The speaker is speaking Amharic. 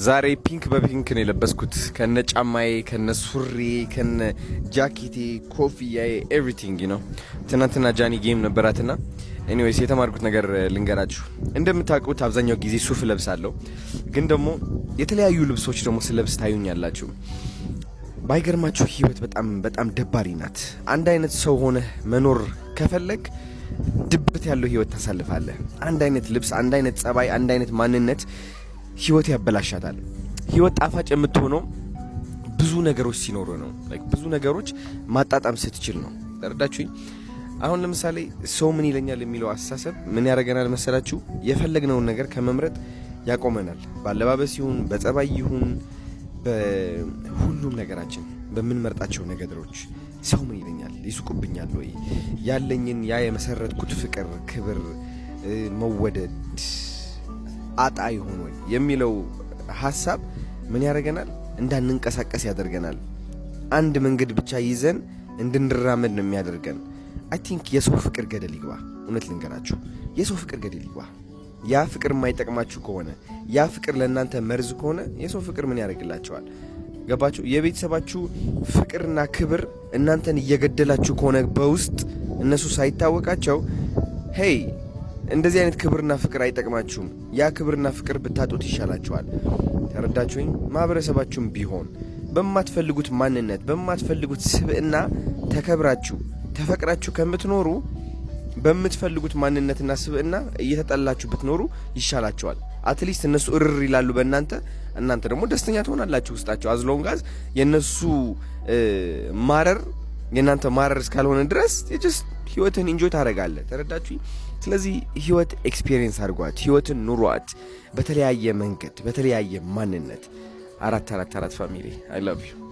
ዛሬ ፒንክ በፒንክ ነው የለበስኩት ከነ ጫማዬ ከነ ሱሪ ከነ ጃኬቴ ኮፍያዬ ኤቭሪቲንግ ነው። ትናንትና ጃኒ ጌም ነበራትና ኤኒዌይስ የተማርኩት ነገር ልንገራችሁ። እንደምታውቁት አብዛኛው ጊዜ ሱፍ ለብሳለሁ፣ ግን ደግሞ የተለያዩ ልብሶች ደግሞ ስለብስ ታዩኛላችሁ። ባይገርማችሁ ህይወት በጣም በጣም ደባሪ ናት። አንድ አይነት ሰው ሆነ መኖር ከፈለግ ድብርት ያለው ህይወት ታሳልፋለህ። አንድ አይነት ልብስ፣ አንድ አይነት ጸባይ፣ አንድ አይነት ማንነት ህይወት ያበላሻታል። ህይወት ጣፋጭ የምትሆነው ብዙ ነገሮች ሲኖሩ ነው። ብዙ ነገሮች ማጣጣም ስትችል ነው። ተረዳችሁኝ? አሁን ለምሳሌ ሰው ምን ይለኛል የሚለው አስተሳሰብ ምን ያደርገናል መሰላችሁ? የፈለግነውን ነገር ከመምረጥ ያቆመናል። ባለባበስ ይሁን በጸባይ ይሁን በሁሉም ነገራችን በምንመርጣቸው ነገሮች ሰው ምን ይለኛል፣ ይስቁብኛል ወይ፣ ያለኝን ያ የመሰረትኩት ፍቅር፣ ክብር፣ መወደድ አጣ ይሆን ወይ የሚለው ሐሳብ ምን ያደርገናል? እንዳንንቀሳቀስ ያደርገናል። አንድ መንገድ ብቻ ይዘን እንድንራመድ ነው የሚያደርገን። አይ ቲንክ የሰው ፍቅር ገደል ይግባ። እውነት ልንገራችሁ፣ የሰው ፍቅር ገደል ይግባ። ያ ፍቅር የማይጠቅማችሁ ከሆነ፣ ያ ፍቅር ለእናንተ መርዝ ከሆነ የሰው ፍቅር ምን ያደርግላችኋል? ገባችሁ? የቤተሰባችሁ ፍቅርና ክብር እናንተን እየገደላችሁ ከሆነ በውስጥ እነሱ ሳይታወቃቸው ሄይ እንደዚህ አይነት ክብርና ፍቅር አይጠቅማችሁም፣ ያ ክብርና ፍቅር ብታጡት ይሻላችኋል። ተረዳችሁኝ? ማህበረሰባችሁም ቢሆን በማትፈልጉት ማንነት በማትፈልጉት ስብዕና ተከብራችሁ ተፈቅራችሁ ከምትኖሩ በምትፈልጉት ማንነትና ስብዕና እየተጠላችሁ ብትኖሩ ይሻላችኋል። አትሊስት እነሱ እርር ይላሉ በእናንተ፣ እናንተ ደግሞ ደስተኛ ትሆናላችሁ ውስጣቸው። አዝሎንጋዝ የእነሱ ማረር የእናንተ ማረር እስካልሆነ ድረስ የጀስት ህይወትን ኢንጆይ ታደርጋለህ። ተረዳችሁኝ? ስለዚህ ህይወት ኤክስፒሪየንስ አድርጓት፣ ህይወትን ኑሯት በተለያየ መንገድ በተለያየ ማንነት። 444 ፋሚሊ አይ ላቭ ዩ።